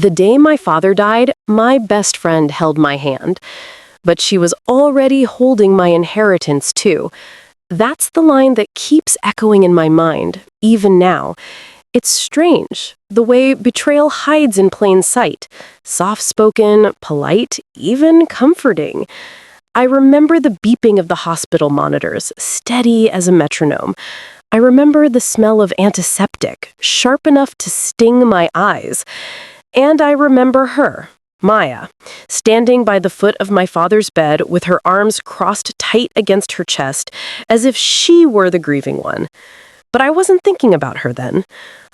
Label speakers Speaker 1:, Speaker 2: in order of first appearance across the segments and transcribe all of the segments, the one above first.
Speaker 1: The day my father died, my best friend held my hand, but she was already holding my inheritance too. That's the line that keeps echoing in my mind, even now. It's strange, the way betrayal hides in plain sight. Soft-spoken, polite, even comforting. I remember the beeping of the hospital monitors, steady as a metronome. I remember the smell of antiseptic, sharp enough to sting my eyes. And I remember her, Maya, standing by the foot of my father's bed with her arms crossed tight against her chest, as if she were the grieving one. But I wasn't thinking about her then.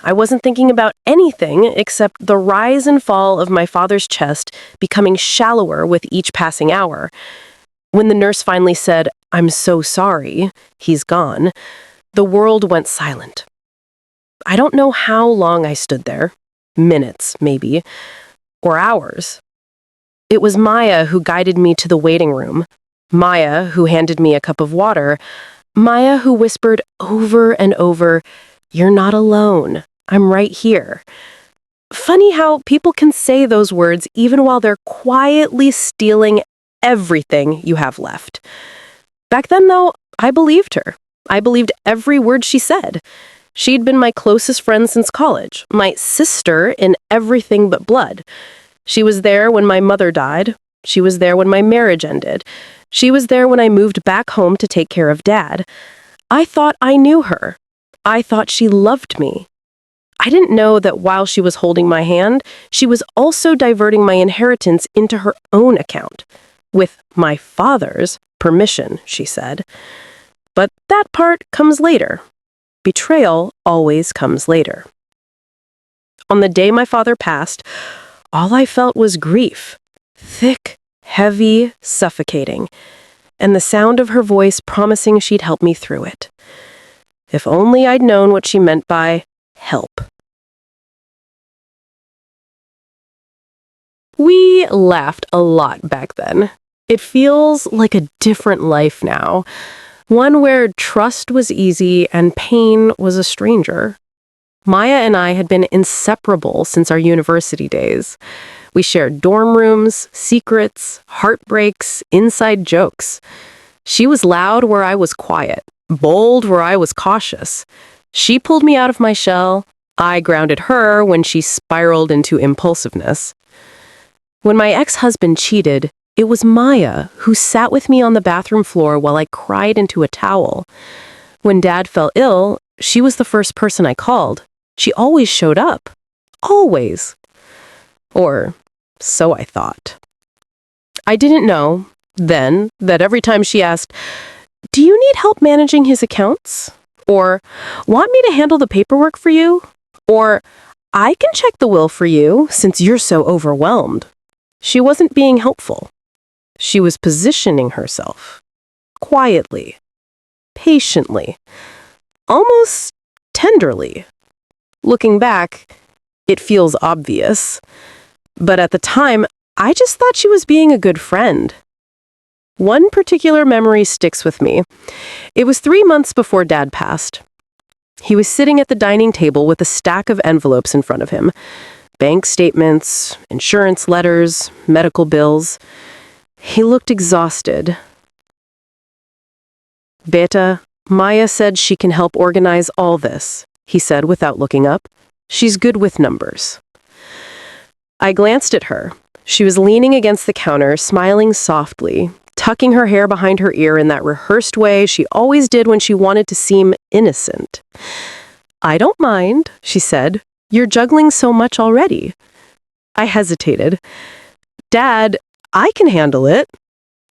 Speaker 1: I wasn't thinking about anything except the rise and fall of my father's chest becoming shallower with each passing hour. When the nurse finally said, "I'm so sorry, he's gone," the world went silent. I don't know how long I stood there. Minutes, maybe. Or hours. It was Maya who guided me to the waiting room. Maya who handed me a cup of water. Maya who whispered over and over, "You're not alone. I'm right here." Funny how people can say those words even while they're quietly stealing everything you have left. Back then, though, I believed her. I believed every word she said. She'd been my closest friend since college, my sister in everything but blood. She was there when my mother died. She was there when my marriage ended. She was there when I moved back home to take care of Dad. I thought I knew her. I thought she loved me. I didn't know that while she was holding my hand, she was also diverting my inheritance into her own account. With my father's permission, she said. But that part comes later. Betrayal always comes later. On the day my father passed, all I felt was grief. Thick, heavy, suffocating. And the sound of her voice promising she'd help me through it. If only I'd known what she meant by help. We laughed a lot back then. It feels like a different life now. One where trust was easy and pain was a stranger. Maya and I had been inseparable since our university days. We shared dorm rooms, secrets, heartbreaks, inside jokes. She was loud where I was quiet, bold where I was cautious. She pulled me out of my shell. I grounded her when she spiraled into impulsiveness. When my ex-husband cheated, it was Maya who sat with me on the bathroom floor while I cried into a towel. When Dad fell ill, she was the first person I called. She always showed up. Always. Or so I thought. I didn't know, then, that every time she asked, "Do you need help managing his accounts?" Or, "Want me to handle the paperwork for you?" Or, "I can check the will for you since you're so overwhelmed." She wasn't being helpful. She was positioning herself. Quietly. Patiently. Almost tenderly. Looking back, it feels obvious. But at the time, I just thought she was being a good friend. One particular memory sticks with me. It was 3 months before Dad passed. He was sitting at the dining table with a stack of envelopes in front of him. Bank statements, insurance letters, medical bills. He looked exhausted. "Beta, Maya said she can help organize all this," he said without looking up. "She's good with numbers." I glanced at her. She was leaning against the counter, smiling softly, tucking her hair behind her ear in that rehearsed way she always did when she wanted to seem innocent. "I don't mind," she said. "You're juggling so much already." I hesitated. "Dad, I can handle it."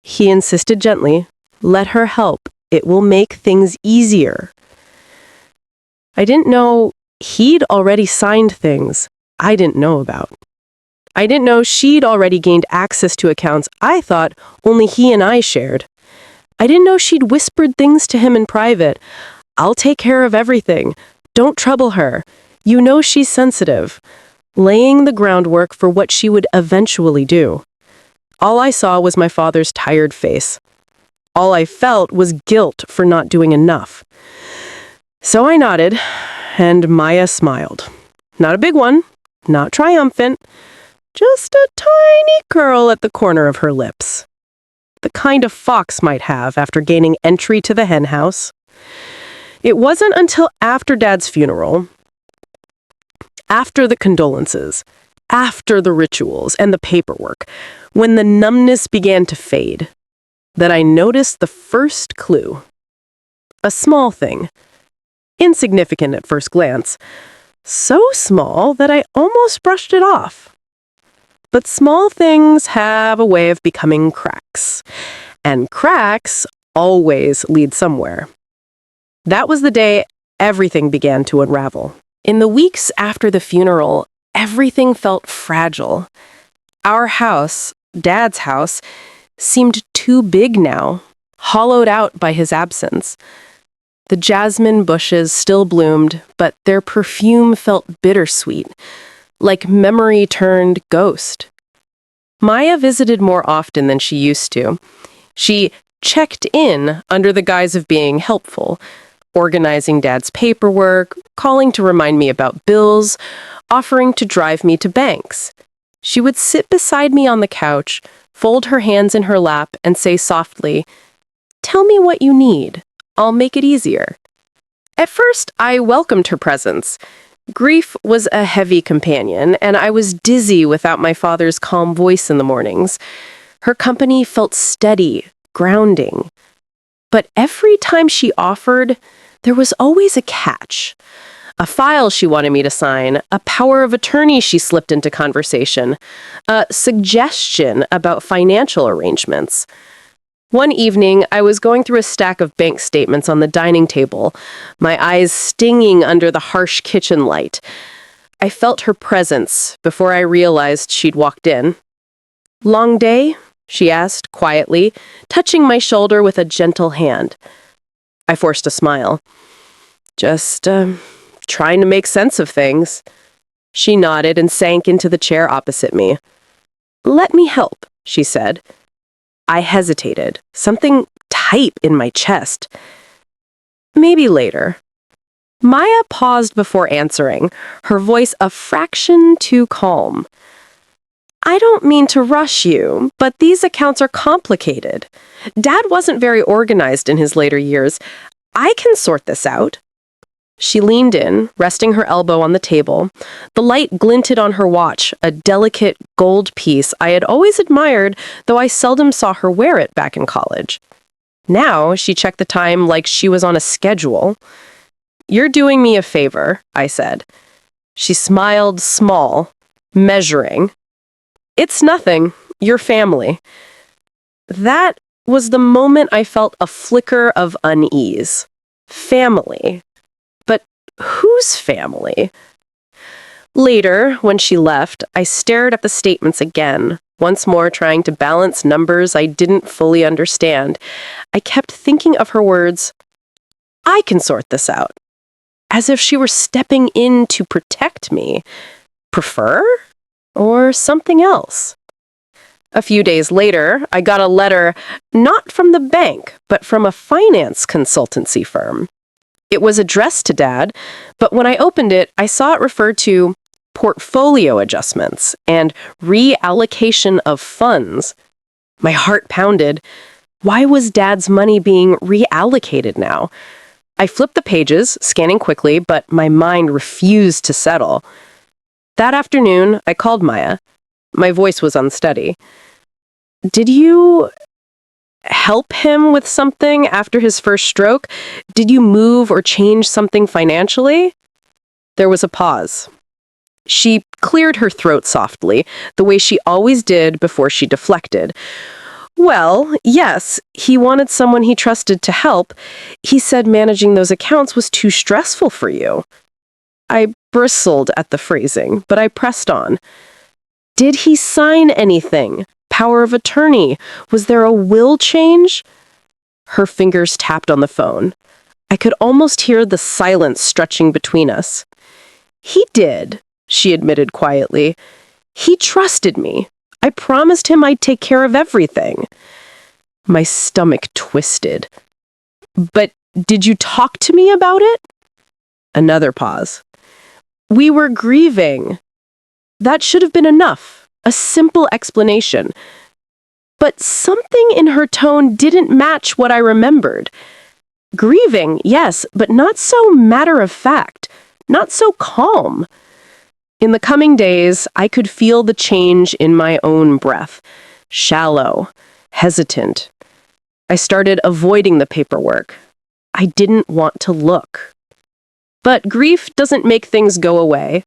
Speaker 1: He insisted gently. "Let her help. It will make things easier." I didn't know he'd already signed things I didn't know about. I didn't know she'd already gained access to accounts I thought only he and I shared. I didn't know she'd whispered things to him in private. "I'll take care of everything. Don't trouble her. You know she's sensitive." Laying the groundwork for what she would eventually do. All I saw was my father's tired face. All I felt was guilt for not doing enough. So I nodded, and Maya smiled. Not a big one, not triumphant, just a tiny curl at the corner of her lips. The kind a fox might have after gaining entry to the henhouse. It wasn't until after Dad's funeral, after the condolences, after the rituals and the paperwork, when the numbness began to fade, that I noticed the first clue. A small thing, insignificant at first glance, so small that I almost brushed it off. But small things have a way of becoming cracks, and cracks always lead somewhere. That was the day everything began to unravel. In the weeks after the funeral, everything felt fragile. Our house, Dad's house, seemed too big now, hollowed out by his absence. The jasmine bushes still bloomed, but their perfume felt bittersweet, like memory turned ghost. Maya visited more often than she used to. She checked in under the guise of being helpful, organizing Dad's paperwork, calling to remind me about bills, offering to drive me to banks. She would sit beside me on the couch, fold her hands in her lap, and say softly, "Tell me what you need. I'll make it easier." At first, I welcomed her presence. Grief was a heavy companion, and I was dizzy without my father's calm voice in the mornings. Her company felt steady, grounding. But every time she offered, there was always a catch. A file she wanted me to sign, a power of attorney she slipped into conversation, a suggestion about financial arrangements. One evening, I was going through a stack of bank statements on the dining table, my eyes stinging under the harsh kitchen light. I felt her presence before I realized she'd walked in. "Long day?" she asked quietly, touching my shoulder with a gentle hand. I forced a smile. "Just, trying to make sense of things." She nodded and sank into the chair opposite me. "Let me help," she said. I hesitated, something tight in my chest. "Maybe later." Maya paused before answering, her voice a fraction too calm. "I don't mean to rush you, but these accounts are complicated. Dad wasn't very organized in his later years. I can sort this out." She leaned in, resting her elbow on the table. The light glinted on her watch, a delicate gold piece I had always admired, though I seldom saw her wear it back in college. Now she checked the time like she was on a schedule. "You're doing me a favor," I said. She smiled small, measuring. "It's nothing. Your family." That was the moment I felt a flicker of unease. Family. But whose family? Later, when she left, I stared at the statements again, once more trying to balance numbers I didn't fully understand. I kept thinking of her words, "I can sort this out," as if she were stepping in to protect me. Prefer? Or something else? A few days later, I got a letter, not from the bank, but from a finance consultancy firm. It was addressed to Dad, but when I opened it, I saw it referred to portfolio adjustments and reallocation of funds. My heart pounded. Why was Dad's money being reallocated now? I flipped the pages, scanning quickly, but my mind refused to settle. That afternoon, I called Maya. My voice was unsteady. "Did you help him with something after his first stroke? Did you move or change something financially?" There was a pause. She cleared her throat softly, the way she always did before she deflected. "Well, yes, he wanted someone he trusted to help. He said managing those accounts was too stressful for you." I bristled at the phrasing, but I pressed on. "Did he sign anything? Power of attorney? Was there a will change?" Her fingers tapped on the phone. I could almost hear the silence stretching between us. "He did," she admitted quietly. "He trusted me. I promised him I'd take care of everything." My stomach twisted. "But did you talk to me about it?" Another pause. "We were grieving. That should have been enough," a simple explanation. But something in her tone didn't match what I remembered. Grieving, yes, but not so matter of fact, not so calm. In the coming days, I could feel the change in my own breath. Shallow, hesitant. I started avoiding the paperwork. I didn't want to look. But grief doesn't make things go away.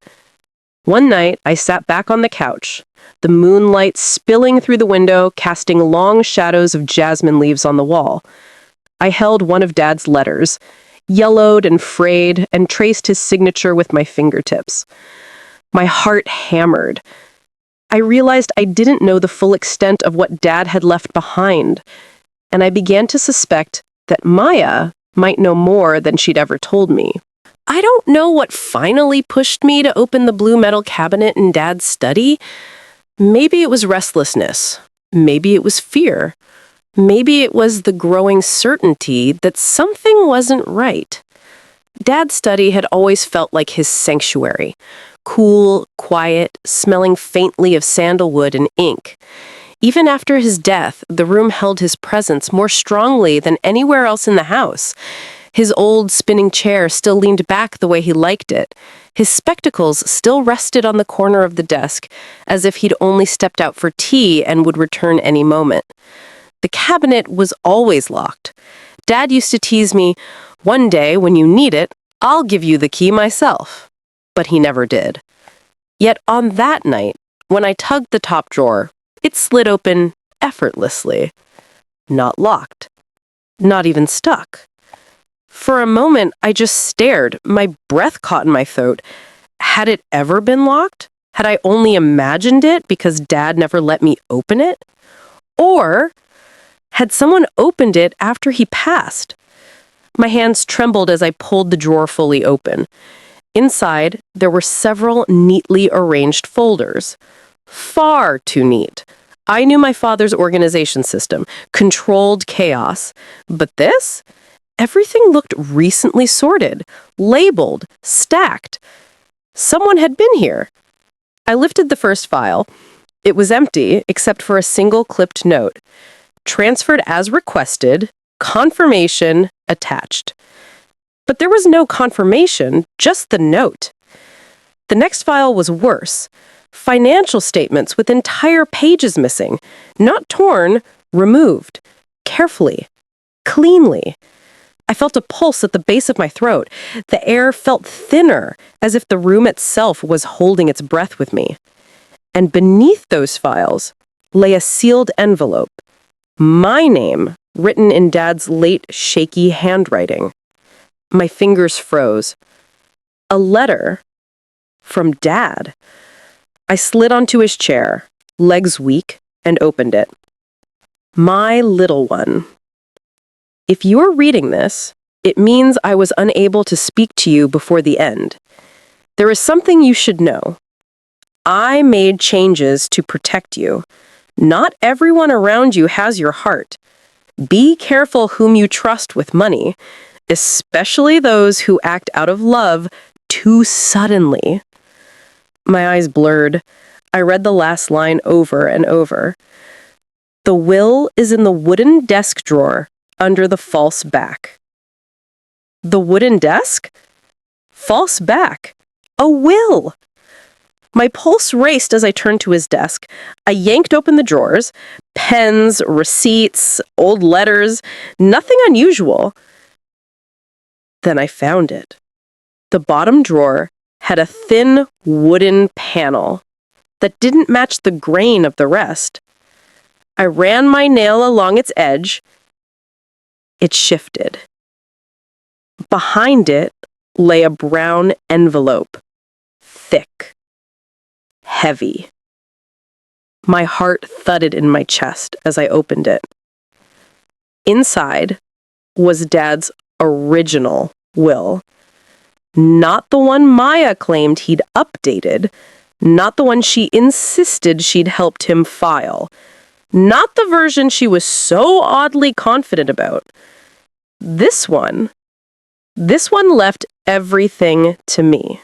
Speaker 1: One night, I sat back on the couch, the moonlight spilling through the window, casting long shadows of jasmine leaves on the wall. I held one of Dad's letters, yellowed and frayed, and traced his signature with my fingertips. My heart hammered. I realized I didn't know the full extent of what Dad had left behind, and I began to suspect that Maya might know more than she'd ever told me. I don't know what finally pushed me to open the blue metal cabinet in Dad's study. Maybe it was restlessness. Maybe it was fear. Maybe it was the growing certainty that something wasn't right. Dad's study had always felt like his sanctuary. Cool, quiet, smelling faintly of sandalwood and ink. Even after his death, the room held his presence more strongly than anywhere else in the house. His old spinning chair still leaned back the way he liked it. His spectacles still rested on the corner of the desk, as if he'd only stepped out for tea and would return any moment. The cabinet was always locked. Dad used to tease me, "One day, when you need it, I'll give you the key myself." But he never did. Yet on that night, when I tugged the top drawer, it slid open effortlessly. Not locked. Not even stuck. For a moment, I just stared, my breath caught in my throat. Had it ever been locked? Had I only imagined it because Dad never let me open it? Or had someone opened it after he passed? My hands trembled as I pulled the drawer fully open. Inside, there were several neatly arranged folders. Far too neat. I knew my father's organization system, controlled chaos. But this? Everything looked recently sorted, labeled, stacked. Someone had been here. I lifted the first file. It was empty, except for a single clipped note. Transferred as requested, confirmation attached. But there was no confirmation, just the note. The next file was worse. Financial statements with entire pages missing. Not torn, removed. Carefully. Cleanly. I felt a pulse at the base of my throat. The air felt thinner, as if the room itself was holding its breath with me. And beneath those files lay a sealed envelope. My name, written in Dad's late, shaky handwriting. My fingers froze. A letter from Dad. I slid onto his chair, legs weak, and opened it. My little one. If you're reading this, it means I was unable to speak to you before the end. There is something you should know. I made changes to protect you. Not everyone around you has your heart. Be careful whom you trust with money, especially those who act out of love too suddenly. My eyes blurred. I read the last line over and over. The will is in the wooden desk drawer under the false back. The wooden desk? False back. A will! My pulse raced as I turned to his desk. I yanked open the drawers. Pens, receipts, old letters. Nothing unusual. Then I found it. The bottom drawer had a thin wooden panel that didn't match the grain of the rest. I ran my nail along its edge. It shifted. Behind it lay a brown envelope, thick, heavy. My heart thudded in my chest as I opened it. Inside was Dad's original will. Not the one Maya claimed he'd updated. Not the one she insisted she'd helped him file. Not the version she was so oddly confident about. This one left everything to me.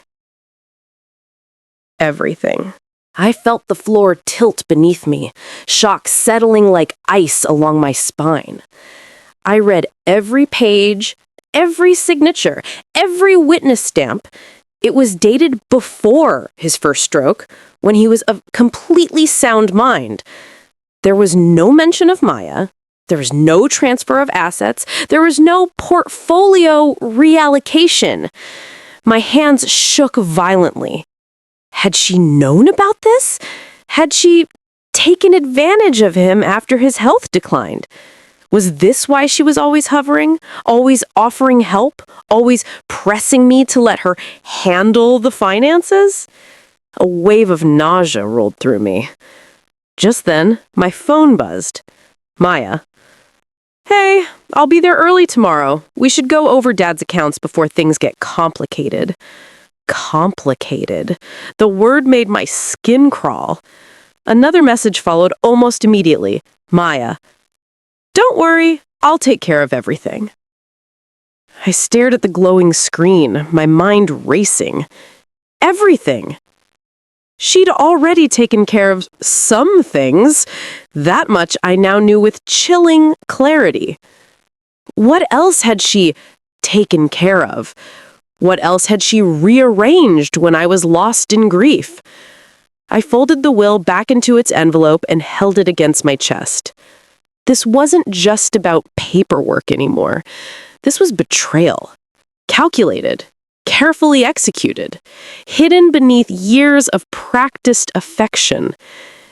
Speaker 1: Everything. I felt the floor tilt beneath me, shock settling like ice along my spine. I read every page, every signature, every witness stamp. It was dated before his first stroke, when he was of completely sound mind. There was no mention of Maya. There was no transfer of assets. There was no portfolio reallocation. My hands shook violently. Had she known about this? Had she taken advantage of him after his health declined? Was this why she was always hovering, always offering help, always pressing me to let her handle the finances? A wave of nausea rolled through me. Just then, my phone buzzed. Maya. Hey, I'll be there early tomorrow. We should go over Dad's accounts before things get complicated. Complicated. The word made my skin crawl. Another message followed almost immediately. Maya. Don't worry, I'll take care of everything. I stared at the glowing screen, my mind racing. Everything. She'd already taken care of some things. That much I now knew with chilling clarity. What else had she taken care of? What else had she rearranged when I was lost in grief? I folded the will back into its envelope and held it against my chest. This wasn't just about paperwork anymore. This was betrayal. Calculated, carefully executed, hidden beneath years of practiced affection.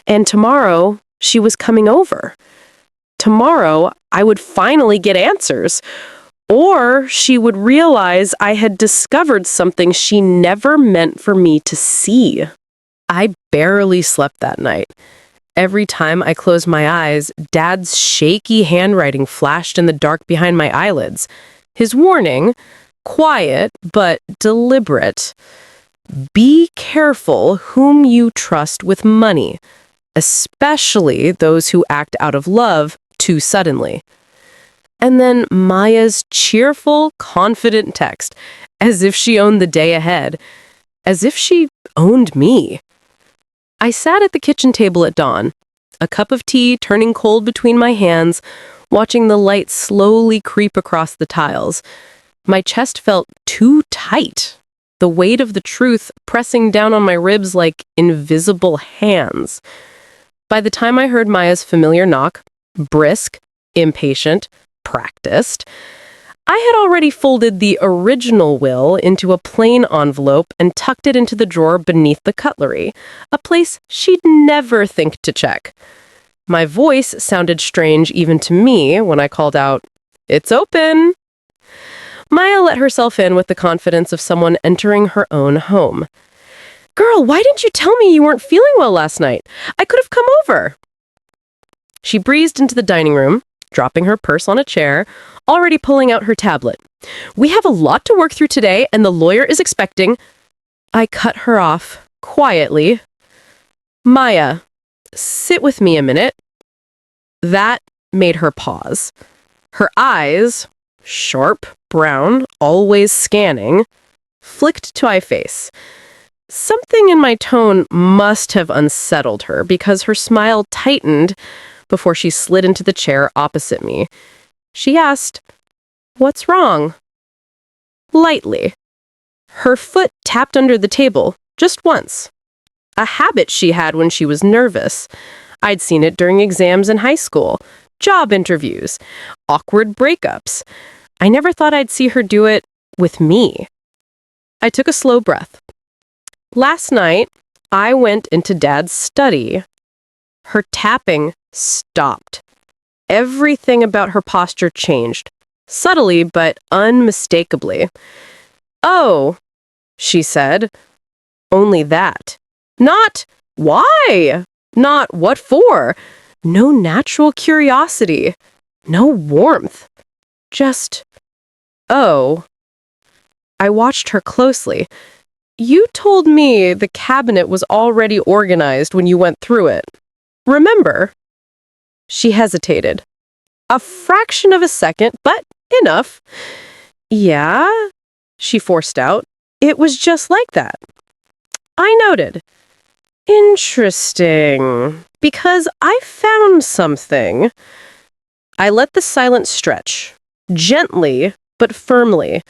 Speaker 1: And tomorrow, she was coming over. Tomorrow, I would finally get answers. Or she would realize I had discovered something she never meant for me to see. I barely slept that night. Every time I closed my eyes, Dad's shaky handwriting flashed in the dark behind my eyelids. His warning, quiet but deliberate. Be careful whom you trust with money, especially those who act out of love too suddenly. And then Maya's cheerful, confident text, as if she owned the day ahead, as if she owned me. I sat at the kitchen table at dawn, a cup of tea turning cold between my hands, watching the light slowly creep across the tiles. My chest felt too tight, the weight of the truth pressing down on my ribs like invisible hands. By the time I heard Maya's familiar knock, brisk, impatient, practiced, I had already folded the original will into a plain envelope and tucked it into the drawer beneath the cutlery, a place she'd never think to check. My voice sounded strange even to me when I called out, "It's open!" Maya let herself in with the confidence of someone entering her own home. "Girl, why didn't you tell me you weren't feeling well last night? I could have come over." She breezed into the dining room, dropping her purse on a chair, already pulling out her tablet. "We have a lot to work through today, and the lawyer is expecting—" I cut her off, quietly. "Maya, sit with me a minute." That made her pause. Her eyes, sharp, brown, always scanning, flicked to my face. Something in my tone must have unsettled her because her smile tightened before she slid into the chair opposite me. She asked, "What's wrong?" Lightly. Her foot tapped under the table, just once. A habit she had when she was nervous. I'd seen it during exams in high school, job interviews, awkward breakups. I never thought I'd see her do it with me. I took a slow breath. Last night, I went into Dad's study. Her tapping stopped. Everything about her posture changed, subtly but unmistakably. "Oh," she said, "only that. Not why, not what for. No natural curiosity, no warmth. Just, oh." I watched her closely. "You told me the cabinet was already organized when you went through it. Remember?" She hesitated. A fraction of a second, but enough. "Yeah," she forced out. "It was just like that." I noted. Interesting. Because I found something. I let the silence stretch, gently but firmly.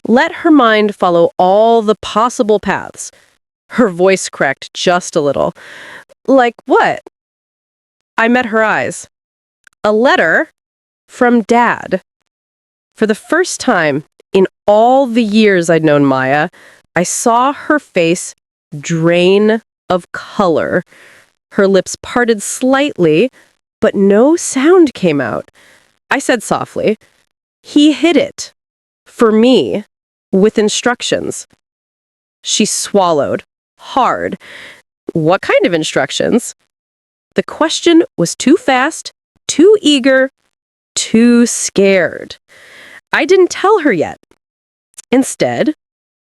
Speaker 1: Let her mind follow all the possible paths. Her voice cracked just a little. Like what? I met her eyes. A letter from Dad. For the first time in all the years I'd known Maya, I saw her face drain of color. Her lips parted slightly, but no sound came out. I said softly, "He hid it. For me. With instructions." She swallowed, hard. What kind of instructions? The question was too fast, too eager, too scared. I didn't tell her yet. Instead,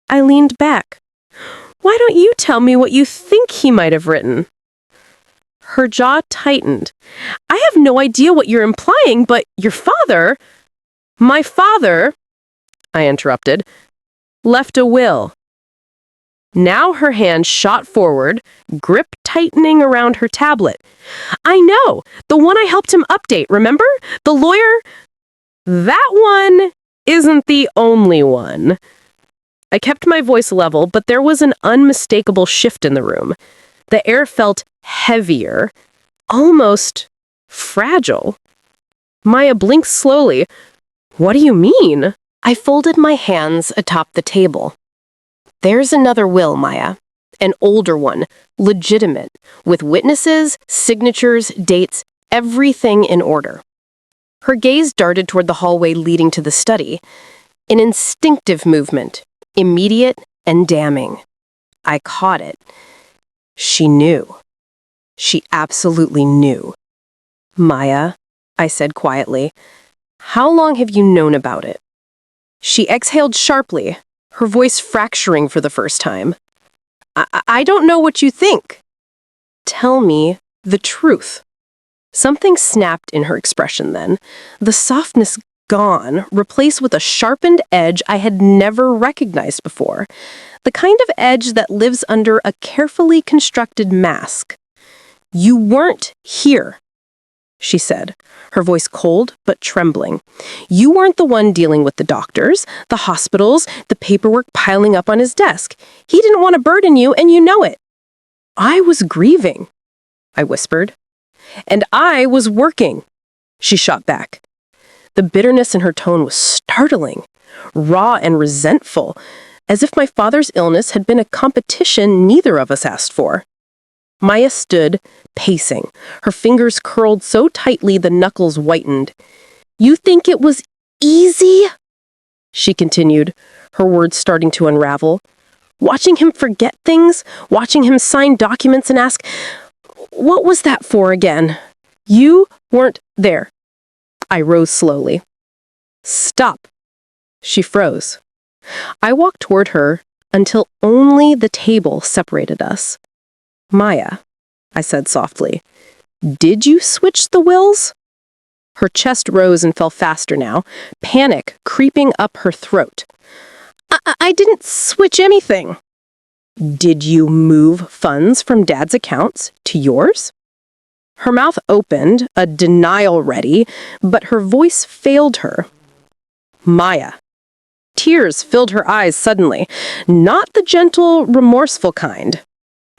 Speaker 1: I leaned back. "Why don't you tell me what you think he might have written?" Her jaw tightened. "I have no idea what you're implying, but your father—" "My father," I interrupted, "left a will." Now her hand shot forward, grip tightening around her tablet. "I know! The one I helped him update, remember? The lawyer—" "That one isn't the only one." I kept my voice level, but there was an unmistakable shift in the room. The air felt heavier, almost fragile. Maya blinked slowly. "What do you mean?" I folded my hands atop the table. "There's another will, Maya. An older one, legitimate, with witnesses, signatures, dates, everything in order." Her gaze darted toward the hallway leading to the study. An instinctive movement, immediate and damning. I caught it. She knew. She absolutely knew. "Maya," I said quietly, "how long have you known about it?" She exhaled sharply, her voice fracturing for the first time. I don't know what you think." "Tell me the truth." Something snapped in her expression then, the softness gone, replaced with a sharpened edge I had never recognized before, the kind of edge that lives under a carefully constructed mask. "You weren't here," she said, her voice cold but trembling. "You weren't the one dealing with the doctors, the hospitals, the paperwork piling up on his desk. He didn't want to burden you, and you know it." "I was grieving," I whispered. "And I was working," she shot back. The bitterness in her tone was startling, raw and resentful, as if my father's illness had been a competition neither of us asked for. Maya stood, pacing, her fingers curled so tightly the knuckles whitened. "You think it was easy?" she continued, her words starting to unravel. "Watching him forget things, watching him sign documents and ask, 'What was that for again?' You weren't there." I rose slowly. "Stop." She froze. I walked toward her until only the table separated us. "Maya," I said softly, "did you switch the wills?" Her chest rose and fell faster now, panic creeping up her throat. I didn't switch anything." "Did you move funds from Dad's accounts to yours?" Her mouth opened, a denial ready, but her voice failed her. "Maya." Tears filled her eyes suddenly, not the gentle, remorseful kind.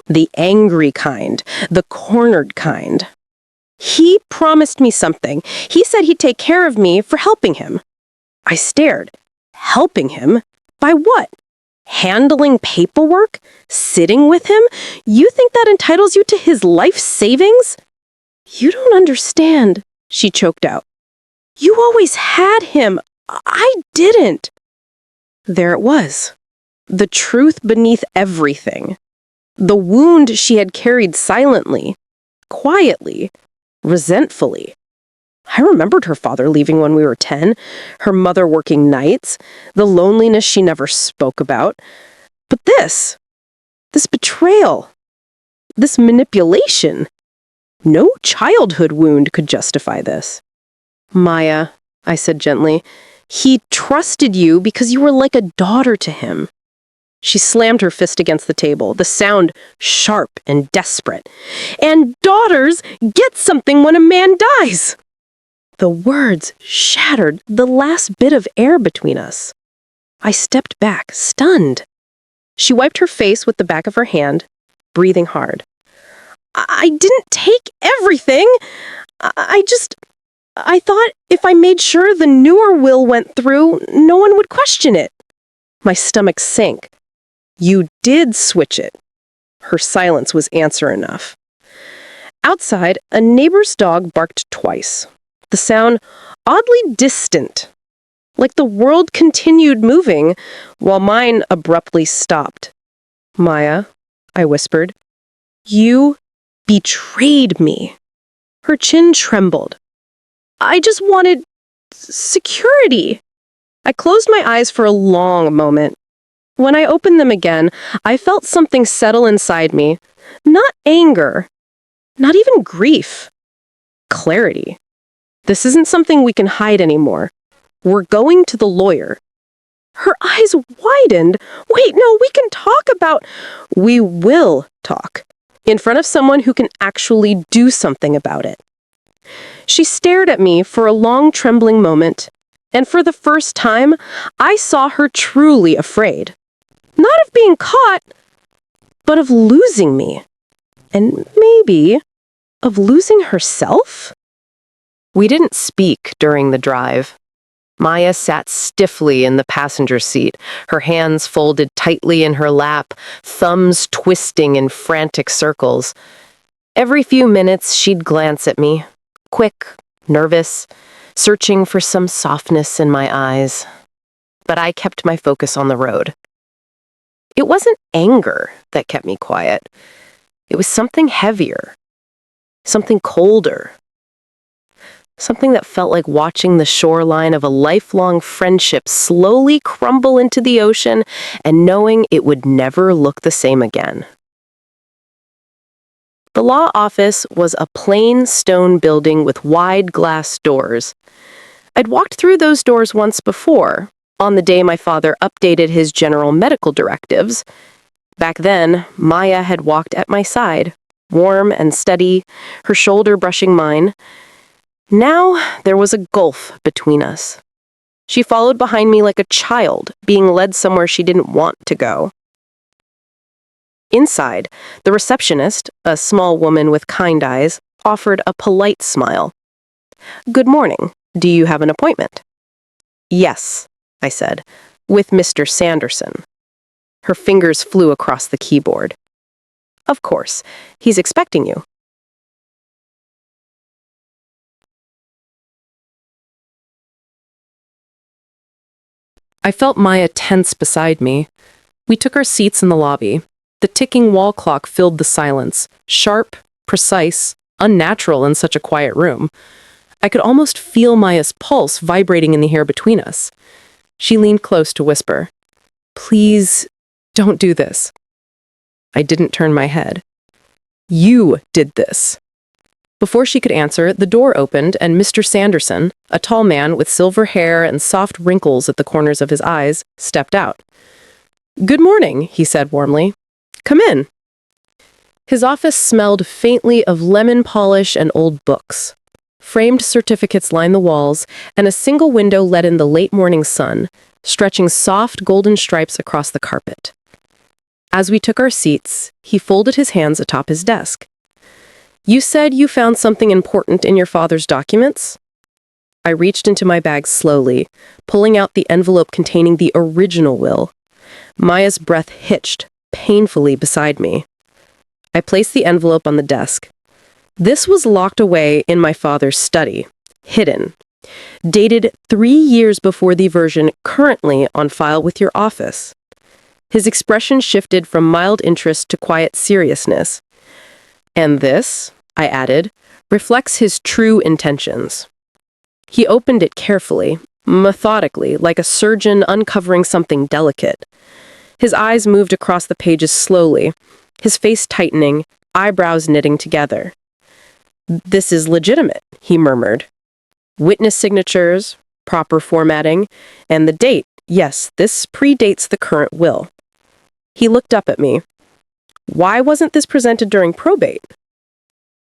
Speaker 1: The angry kind, the cornered kind. "He promised me something. He said he'd take care of me for helping him." I stared. Helping him? By what? Handling paperwork? Sitting with him? You think that entitles you to his life savings? "You don't understand," she choked out. "You always had him. I didn't." There it was. The truth beneath everything. The wound she had carried silently, quietly, resentfully. I remembered her father leaving when we were 10, her mother working nights, the loneliness she never spoke about. But this betrayal, this manipulation, no childhood wound could justify this. "Maya," I said gently, "he trusted you because you were like a daughter to him." She slammed her fist against the table, the sound sharp and desperate. And daughters get something when a man dies. The words shattered the last bit of air between us. I stepped back, stunned. She wiped her face with the back of her hand, breathing hard. I didn't take everything. I thought if I made sure the newer will went through, no one would question it. My stomach sank. You did switch it. Her silence was answer enough. Outside, a neighbor's dog barked twice. The sound oddly distant, like the world continued moving while mine abruptly stopped. Maya, I whispered, you betrayed me. Her chin trembled. I just wanted security. I closed my eyes for a long moment. When I opened them again, I felt something settle inside me. Not anger, not even grief. Clarity. This isn't something we can hide anymore. We're going to the lawyer. Her eyes widened. Wait, no, we can talk about... We will talk. In front of someone who can actually do something about it. She stared at me for a long, trembling moment, and for the first time, I saw her truly afraid. Not of being caught, but of losing me. And maybe of losing herself? We didn't speak during the drive. Maya sat stiffly in the passenger seat, her hands folded tightly in her lap, thumbs twisting in frantic circles. Every few minutes, she'd glance at me, quick, nervous, searching for some softness in my eyes. But I kept my focus on the road. It wasn't anger that kept me quiet. It was something heavier, something colder. Something that felt like watching the shoreline of a lifelong friendship slowly crumble into the ocean and knowing it would never look the same again. The law office was a plain stone building with wide glass doors. I'd walked through those doors once before, on the day my father updated his general medical directives. Back then, Maya had walked at my side, warm and steady, her shoulder brushing mine. Now, there was a gulf between us. She followed behind me like a child, being led somewhere she didn't want to go. Inside, the receptionist, a small woman with kind eyes, offered a polite smile. "Good morning. Do you have an appointment?" "Yes," I said, "with Mr. Sanderson." Her fingers flew across the keyboard. "Of course. He's expecting you." I felt Maya tense beside me. We took our seats in the lobby. The ticking wall clock filled the silence, sharp, precise, unnatural in such a quiet room. I could almost feel Maya's pulse vibrating in the air between us. She leaned close to whisper, "Please, don't do this." I didn't turn my head. "You did this." Before she could answer, the door opened and Mr. Sanderson, a tall man with silver hair and soft wrinkles at the corners of his eyes, stepped out. "Good morning," he said warmly. "Come in." His office smelled faintly of lemon polish and old books. Framed certificates lined the walls, and a single window let in the late morning sun, stretching soft golden stripes across the carpet. As we took our seats, he folded his hands atop his desk. "You said you found something important in your father's documents?" I reached into my bag slowly, pulling out the envelope containing the original will. Maya's breath hitched, painfully beside me. I placed the envelope on the desk. This was locked away in my father's study, hidden, dated 3 years before the version currently on file with your office. His expression shifted from mild interest to quiet seriousness. "And this," I added, "reflects his true intentions." He opened it carefully, methodically, like a surgeon uncovering something delicate. His eyes moved across the pages slowly, his face tightening, eyebrows knitting together. "This is legitimate," he murmured. "Witness signatures, proper formatting, and the date. Yes, this predates the current will." He looked up at me. Why wasn't this presented during probate?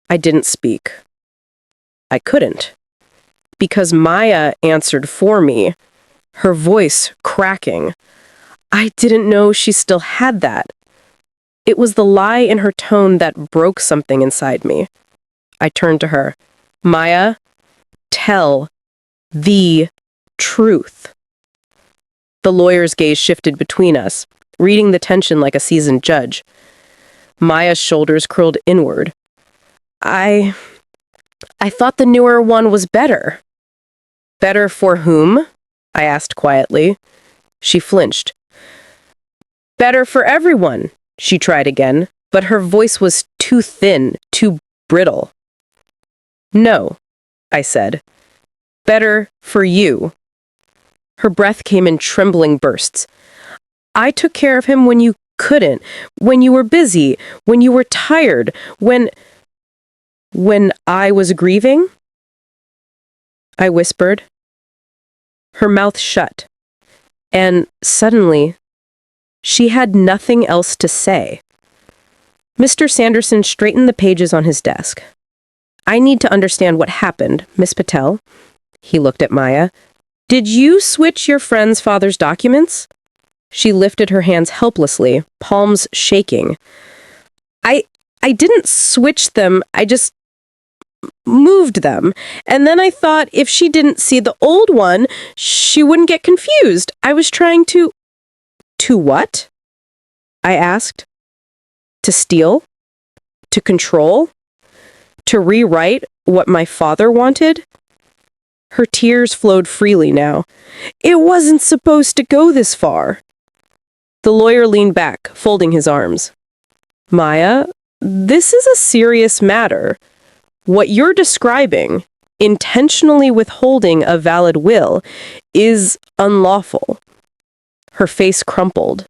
Speaker 1: I didn't speak. I couldn't. Because Maya answered for me, her voice cracking. I didn't know she still had that. It was the lie in her tone that broke something inside me. I turned to her. Maya, tell the truth. The lawyer's gaze shifted between us, reading the tension like a seasoned judge. Maya's shoulders curled inward. I thought the newer one was better. Better for whom? I asked quietly. She flinched. Better for everyone, she tried again, but her voice was too thin, too brittle. No, I said. Better for you. Her breath came in trembling bursts. I took care of him when you couldn't, when you were busy, when you were tired, when I was grieving? I whispered. Her mouth shut, and suddenly, she had nothing else to say. Mr. Sanderson straightened the pages on his desk. I need to understand what happened, Miss Patel. He looked at Maya. Did you switch your friend's father's documents? She lifted her hands helplessly, palms shaking. I didn't switch them, I just moved them. And then I thought if she didn't see the old one, she wouldn't get confused. I was trying to... To what? I asked. To steal? To control? To rewrite what my father wanted? Her tears flowed freely now. It wasn't supposed to go this far. The lawyer leaned back, folding his arms. Maya, this is a serious matter. What you're describing, intentionally withholding a valid will, is unlawful. Her face crumpled,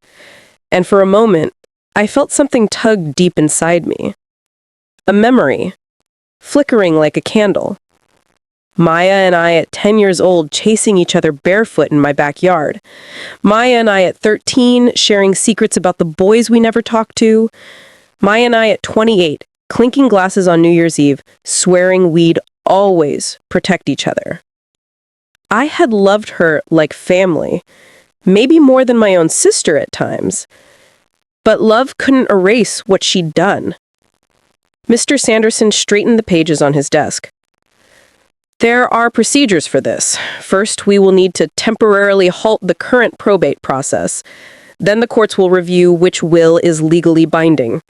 Speaker 1: and for a moment, I felt something tug deep inside me. A memory, flickering like a candle. Maya and I at 10 years old chasing each other barefoot in my backyard. Maya and I at 13 sharing secrets about the boys we never talked to. Maya and I at 28 clinking glasses on New Year's Eve, swearing we'd always protect each other. I had loved her like family, maybe more than my own sister at times. But love couldn't erase what she'd done. Mr. Sanderson straightened the pages on his desk. There are procedures for this. First, we will need to temporarily halt the current probate process. Then the courts will review which will is legally binding.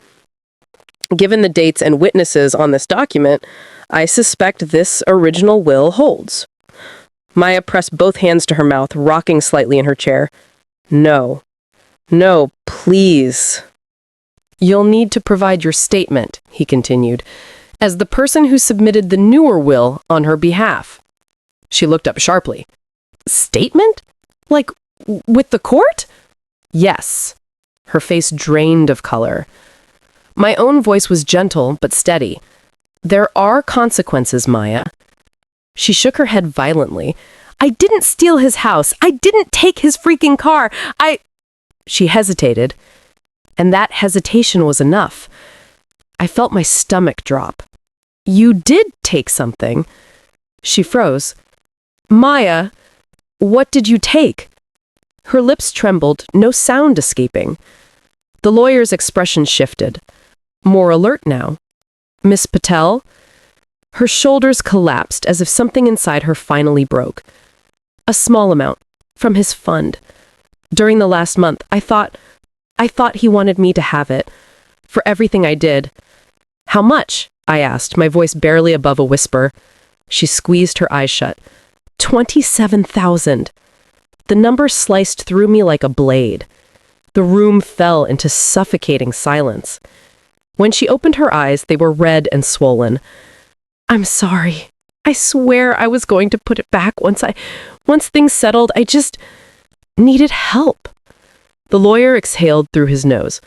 Speaker 1: Given the dates and witnesses on this document, I suspect this original will holds. Maya pressed both hands to her mouth, rocking slightly in her chair. No. No, please. You'll need to provide your statement, he continued, as the person who submitted the newer will on her behalf. She looked up sharply. Statement? Like, with the court? Yes. Her face drained of color. My own voice was gentle but steady. There are consequences, Maya. She shook her head violently. I didn't steal his house. I didn't take his freaking car. She hesitated, and that hesitation was enough. I felt my stomach drop. You did take something. She froze. Maya, what did you take? Her lips trembled, no sound escaping. The lawyer's expression shifted. More alert now. Miss Patel? Her shoulders collapsed as if something inside her finally broke. A small amount, from his fund. During the last month, I thought he wanted me to have it. For everything I did. How much? I asked, my voice barely above a whisper. She squeezed her eyes shut. 27,000. The number sliced through me like a blade. The room fell into suffocating silence. When she opened her eyes, they were red and swollen. I'm sorry. I swear I was going to put it back once things settled. I just needed help. The lawyer exhaled through his nose.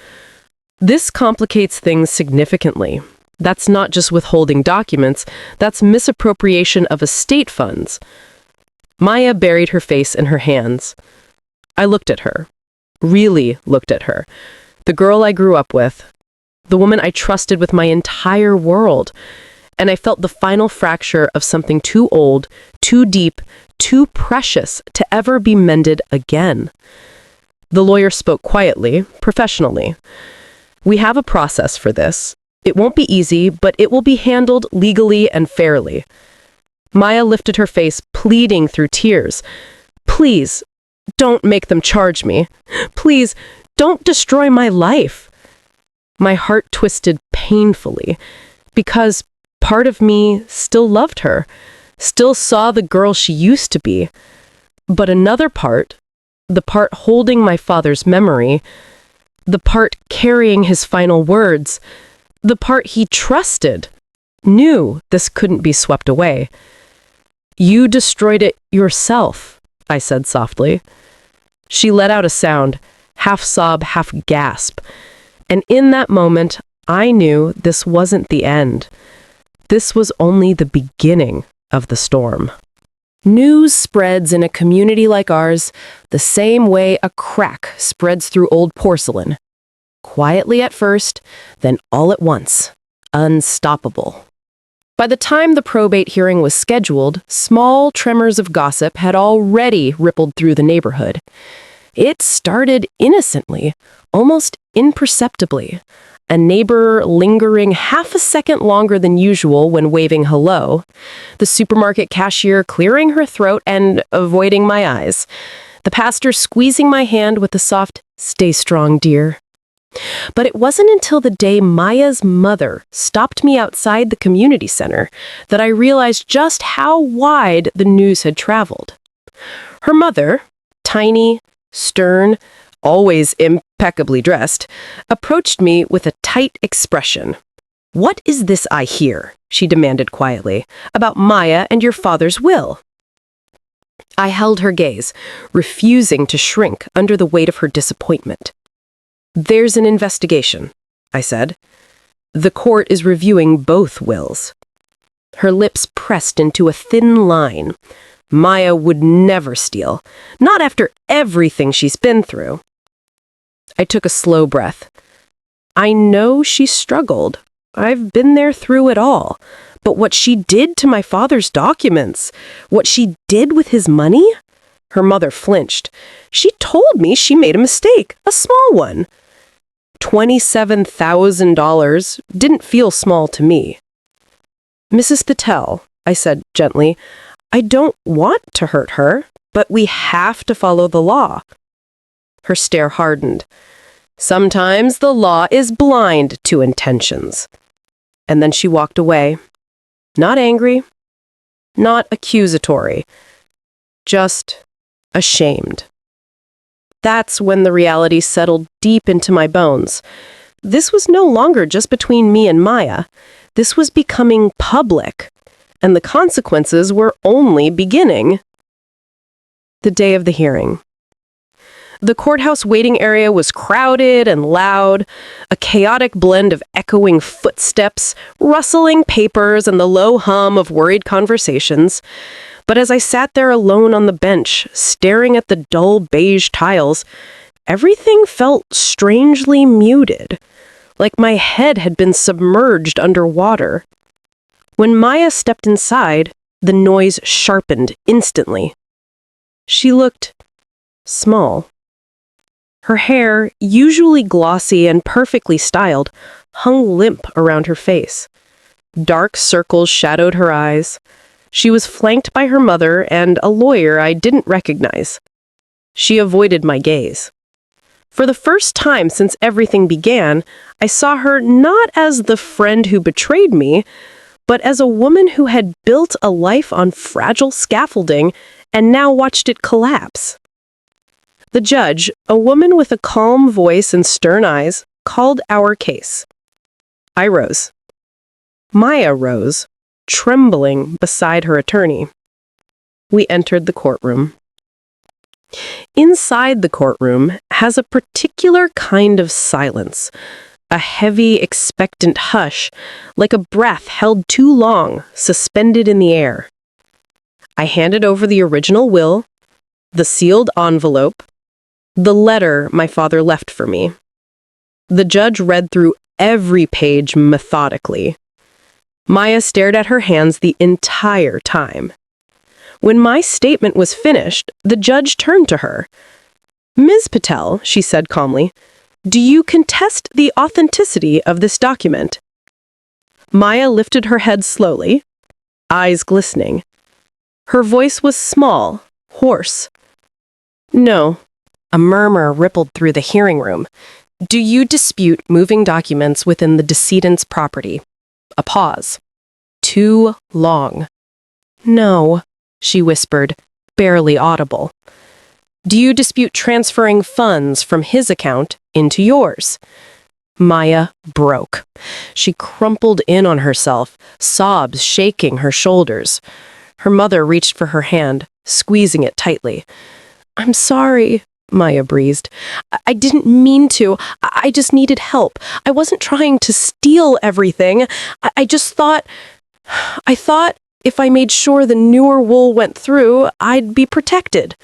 Speaker 1: This complicates things significantly. That's not just withholding documents, that's misappropriation of estate funds. Maya buried her face in her hands. I looked at her. Really looked at her. The girl I grew up with. The woman I trusted with my entire world. And I felt the final fracture of something too old, too deep, too precious to ever be mended again. The lawyer spoke quietly, professionally. We have a process for this. It won't be easy, but it will be handled legally and fairly. Maya lifted her face, pleading through tears. Please, don't make them charge me. Please, don't destroy my life. My heart twisted painfully, because part of me still loved her, still saw the girl she used to be. But another part, the part holding my father's memory, the part carrying his final words, the part he trusted, knew this couldn't be swept away. You destroyed it yourself, I said softly. She let out a sound, half sob, half gasp. And in that moment, I knew this wasn't the end. This was only the beginning of the storm. News spreads in a community like ours the same way a crack spreads through old porcelain. Quietly at first, then all at once. Unstoppable. By the time the probate hearing was scheduled, small tremors of gossip had already rippled through the neighborhood. It started innocently, almost imperceptibly. A neighbor lingering half a second longer than usual when waving hello, the supermarket cashier clearing her throat and avoiding my eyes, the pastor squeezing my hand with a soft, "Stay strong, dear." But it wasn't until the day Maya's mother stopped me outside the community center that I realized just how wide the news had traveled. Her mother, tiny, stern, always impeccably dressed, approached me with a tight expression. "What is this I hear?" she demanded quietly, "about Maya and your father's will?" I held her gaze, refusing to shrink under the weight of her disappointment. "There's an investigation," I said. "The court is reviewing both wills." Her lips pressed into a thin line. Maya would never steal, not after everything she's been through. I took a slow breath. I know she struggled. I've been there through it all. But what she did to my father's documents, what she did with his money? Her mother flinched. She told me she made a mistake, a small one. $27,000 didn't feel small to me. "Mrs. Patel," I said gently, "I don't want to hurt her, but we have to follow the law." Her stare hardened. "Sometimes the law is blind to intentions." And then she walked away. Not angry, not accusatory, just ashamed. That's when the reality settled deep into my bones. This was no longer just between me and Maya. This was becoming public, and the consequences were only beginning. The day of the hearing. The courthouse waiting area was crowded and loud, a chaotic blend of echoing footsteps, rustling papers, and the low hum of worried conversations. But as I sat there alone on the bench, staring at the dull beige tiles, everything felt strangely muted, like my head had been submerged underwater. When Maya stepped inside, the noise sharpened instantly. She looked small. Her hair, usually glossy and perfectly styled, hung limp around her face. Dark circles shadowed her eyes. She was flanked by her mother and a lawyer I didn't recognize. She avoided my gaze. For the first time since everything began, I saw her not as the friend who betrayed me, but as a woman who had built a life on fragile scaffolding and now watched it collapse. The judge, a woman with a calm voice and stern eyes, called our case. I rose. Maya rose, trembling beside her attorney. We entered the courtroom. Inside the courtroom has a particular kind of silence, a heavy, expectant hush, like a breath held too long, suspended in the air. I handed over the original will, the sealed envelope, the letter my father left for me. The judge read through every page methodically. Maya stared at her hands the entire time. When my statement was finished, the judge turned to her. "Ms. Patel," she said calmly, "do you contest the authenticity of this document?" Maya lifted her head slowly, eyes glistening. Her voice was small, hoarse. "No." A murmur rippled through the hearing room. "Do you dispute moving documents within the decedent's property?" A pause. Too long. "No," she whispered, barely audible. "Do you dispute transferring funds from his account into yours?" Maya broke. She crumpled in on herself, sobs shaking her shoulders. Her mother reached for her hand, squeezing it tightly. "I'm sorry," Maya breathed. I didn't mean to. I just needed help. I wasn't trying to steal everything. I thought if I made sure the newer wool went through, I'd be protected."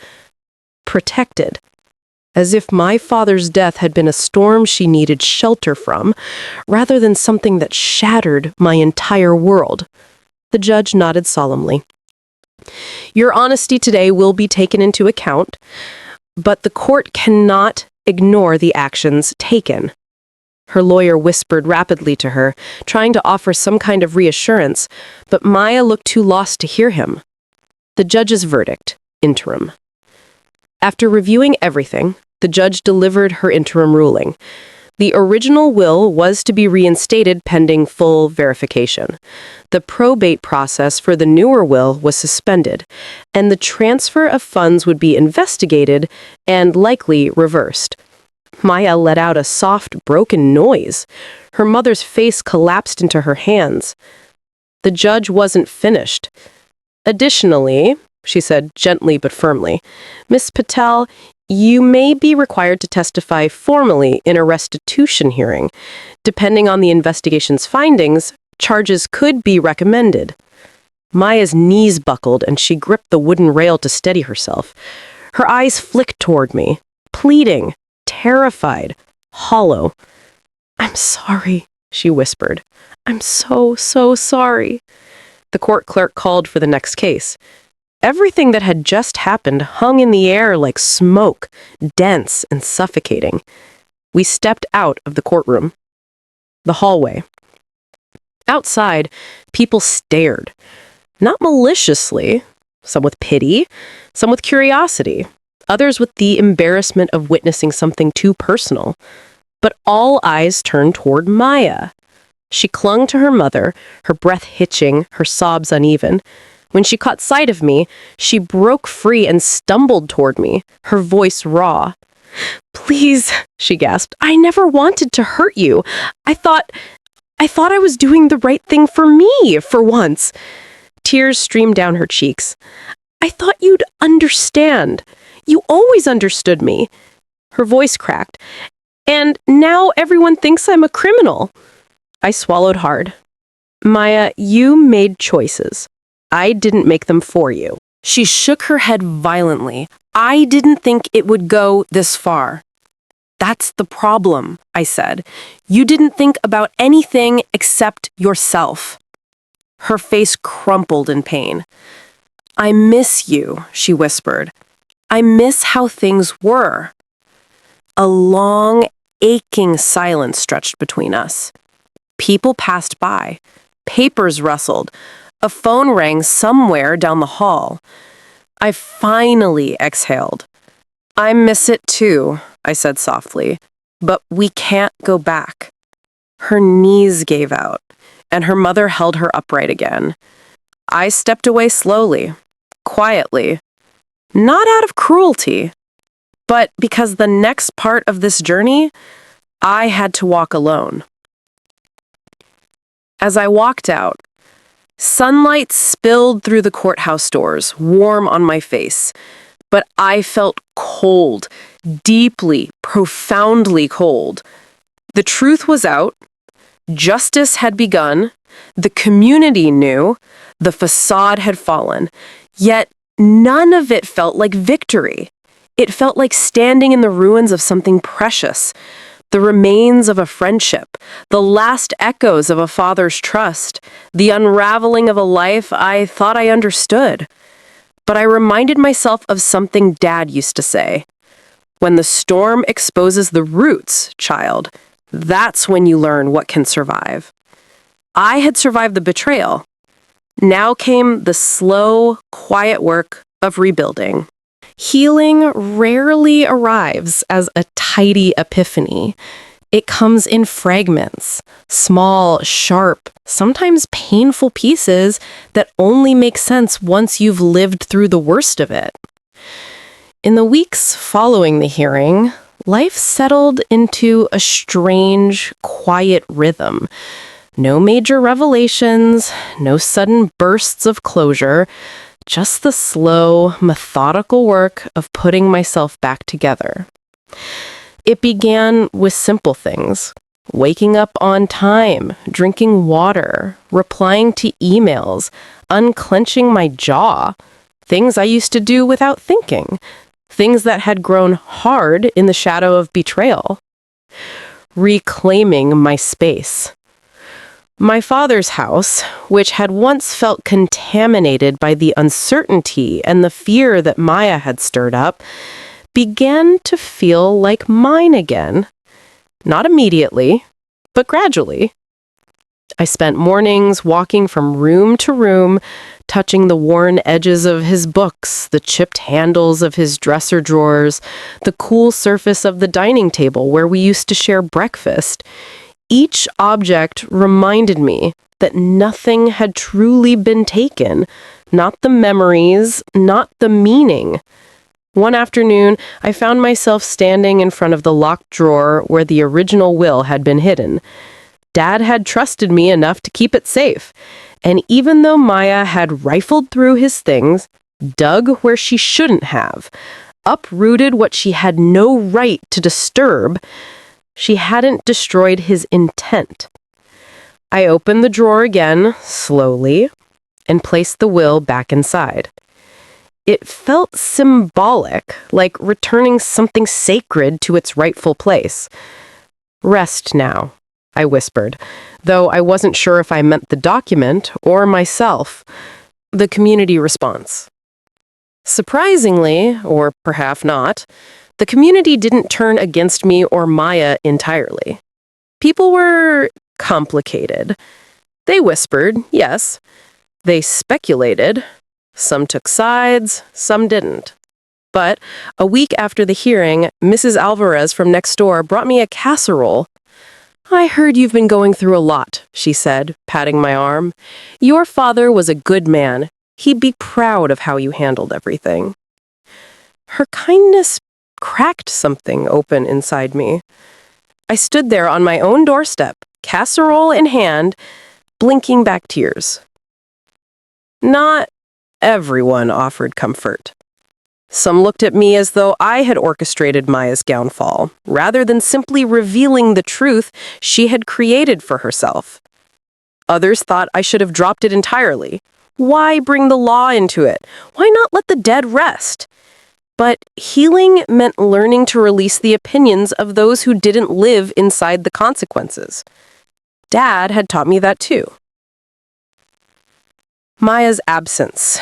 Speaker 1: Protected. As if my father's death had been a storm she needed shelter from, rather than something that shattered my entire world. The judge nodded solemnly. "Your honesty today will be taken into account, but the court cannot ignore the actions taken." Her lawyer whispered rapidly to her, trying to offer some kind of reassurance, but Maya looked too lost to hear him. The judge's verdict, interim. After reviewing everything, the judge delivered her interim ruling. The original will was to be reinstated pending full verification. The probate process for the newer will was suspended, and the transfer of funds would be investigated and likely reversed. Maya let out a soft, broken noise. Her mother's face collapsed into her hands. The judge wasn't finished. "Additionally," she said gently but firmly, "Miss Patel, you may be required to testify formally in a restitution hearing. Depending on the investigation's findings, charges could be recommended." Maya's knees buckled and she gripped the wooden rail to steady herself. Her eyes flicked toward me, pleading, terrified, hollow. "I'm sorry," she whispered. "I'm so sorry." The court clerk called for the next case. Everything that had just happened hung in the air like smoke, dense and suffocating. We stepped out of the courtroom. The hallway. Outside, people stared. Not maliciously, some with pity, some with curiosity, others with the embarrassment of witnessing something too personal. But all eyes turned toward Maya. She clung to her mother, her breath hitching, her sobs uneven. When she caught sight of me, she broke free and stumbled toward me, her voice raw. "Please," she gasped, "I never wanted to hurt you. I thought I was doing the right thing for me, for once." Tears streamed down her cheeks. "I thought you'd understand. You always understood me." Her voice cracked. "And now everyone thinks I'm a criminal." I swallowed hard. "Maya, you made choices. I didn't make them for you." She shook her head violently. "I didn't think it would go this far." "That's the problem," I said. "You didn't think about anything except yourself." Her face crumpled in pain. "I miss you," she whispered. "I miss how things were." A long, aching silence stretched between us. People passed by. Papers rustled. A phone rang somewhere down the hall. I finally exhaled. "I miss it too," I said softly, "but we can't go back." Her knees gave out, and her mother held her upright again. I stepped away slowly, quietly, not out of cruelty, but because the next part of this journey, I had to walk alone. As I walked out, sunlight spilled through the courthouse doors, warm on my face, but I felt cold, deeply, profoundly cold. The truth was out. Justice had begun. The community knew. The facade had fallen. Yet none of it felt like victory. It felt like standing in the ruins of something precious. the remains of a friendship, the last echoes of a father's trust, the unraveling of a life I thought I understood. But I reminded myself of something Dad used to say. When the storm exposes the roots, child, that's when you learn what can survive. I had survived the betrayal. Now came the slow, quiet work of rebuilding. Healing rarely arrives as a tidy epiphany. It comes in fragments, small, sharp, sometimes painful pieces that only make sense once you've lived through the worst of it. In the weeks following the hearing, life settled into a strange, quiet rhythm. No major revelations, no sudden bursts of closure, just the slow, methodical work of putting myself back together. It began with simple things. Waking up on time, drinking water, replying to emails, unclenching my jaw. Things I used to do without thinking. Things that had grown hard in the shadow of betrayal. Reclaiming my space. My father's house, which had once felt contaminated by the uncertainty and the fear that Maya had stirred up, began to feel like mine again. Not immediately, but gradually. I spent mornings walking from room to room, touching the worn edges of his books, the chipped handles of his dresser drawers, the cool surface of the dining table where we used to share breakfast. Each object reminded me that nothing had truly been taken, not the memories, not the meaning. One afternoon, I found myself standing in front of the locked drawer where the original will had been hidden. Dad had trusted me enough to keep it safe, and even though Maya had rifled through his things, dug where she shouldn't have, uprooted what she had no right to disturb, she hadn't destroyed his intent. I opened the drawer again, slowly, and placed the will back inside. It felt symbolic, like returning something sacred to its rightful place. "Rest now," I whispered, though I wasn't sure if I meant the document or myself. The community response. Surprisingly, or perhaps not, the community didn't turn against me or Maya entirely. People were complicated. They whispered, yes. They speculated. Some took sides, some didn't. But a week after the hearing, Mrs. Alvarez from next door brought me a casserole. "I heard you've been going through a lot," she said, patting my arm. "Your father was a good man. He'd be proud of how you handled everything." Her kindness cracked something open inside me. I stood there on my own doorstep, casserole in hand, blinking back tears. Not everyone offered comfort. Some looked at me as though I had orchestrated Maya's downfall, rather than simply revealing the truth she had created for herself. Others thought I should have dropped it entirely. Why bring the law into it? Why not let the dead rest? But healing meant learning to release the opinions of those who didn't live inside the consequences. Dad had taught me that too. Maya's absence.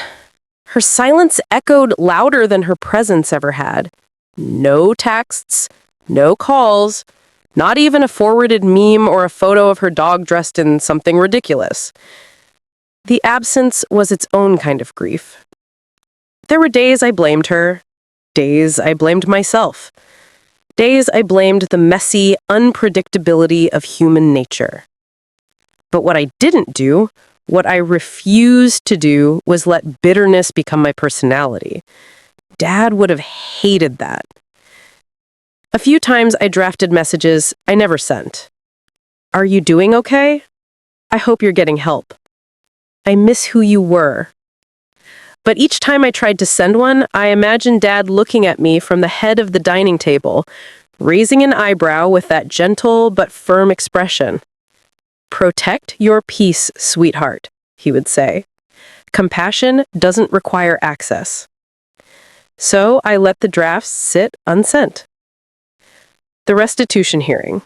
Speaker 1: Her silence echoed louder than her presence ever had. No texts, no calls, not even a forwarded meme or a photo of her dog dressed in something ridiculous. The absence was its own kind of grief. There were days I blamed her, days I blamed myself, days I blamed the messy unpredictability of human nature. But what I didn't do, what I refused to do, was let bitterness become my personality. Dad would have hated that. A few times I drafted messages I never sent. "Are you doing okay? I hope you're getting help. I miss who you were." But each time I tried to send one, I imagined Dad looking at me from the head of the dining table, raising an eyebrow with that gentle but firm expression. "Protect your peace, sweetheart," he would say. "Compassion doesn't require access." So I let the drafts sit unsent. The restitution hearing.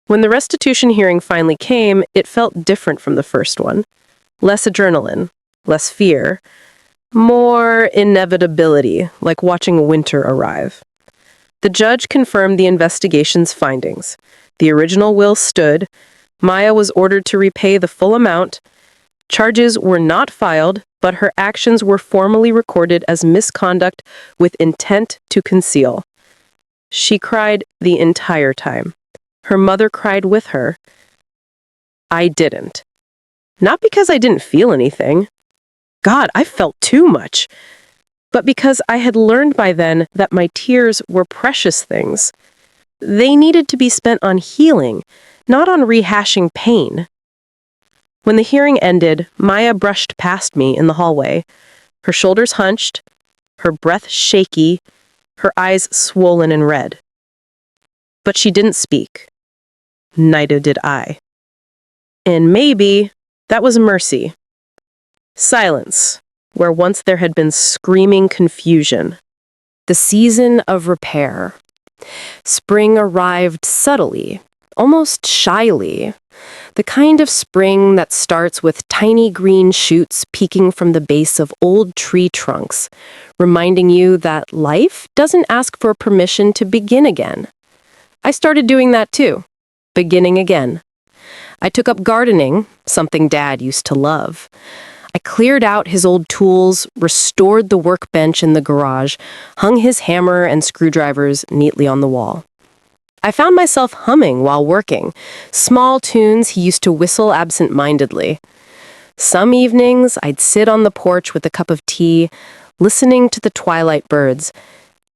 Speaker 1: When the restitution hearing finally came, it felt different from the first one. Less adrenaline, less fear, more inevitability, like watching winter arrive. The judge confirmed the investigation's findings. The original will stood. Maya was ordered to repay the full amount. Charges were not filed, but her actions were formally recorded as misconduct with intent to conceal. She cried the entire time. Her mother cried with her. I didn't. Not because I didn't feel anything. God, I felt too much. But because I had learned by then that my tears were precious things. They needed to be spent on healing, not on rehashing pain. When the hearing ended, Maya brushed past me in the hallway, her shoulders hunched, her breath shaky, her eyes swollen and red. But she didn't speak. Neither did I. And maybe that was mercy. Silence, where once there had been screaming confusion. The season of repair. Spring arrived subtly, almost shyly. The kind of spring that starts with tiny green shoots peeking from the base of old tree trunks, reminding you that life doesn't ask for permission to begin again. I started doing that too, beginning again. I took up gardening, something Dad used to love. I cleared out his old tools, restored the workbench in the garage, hung his hammer and screwdrivers neatly on the wall. I found myself humming while working, small tunes he used to whistle absent-mindedly. Some evenings, I'd sit on the porch with a cup of tea, listening to the twilight birds,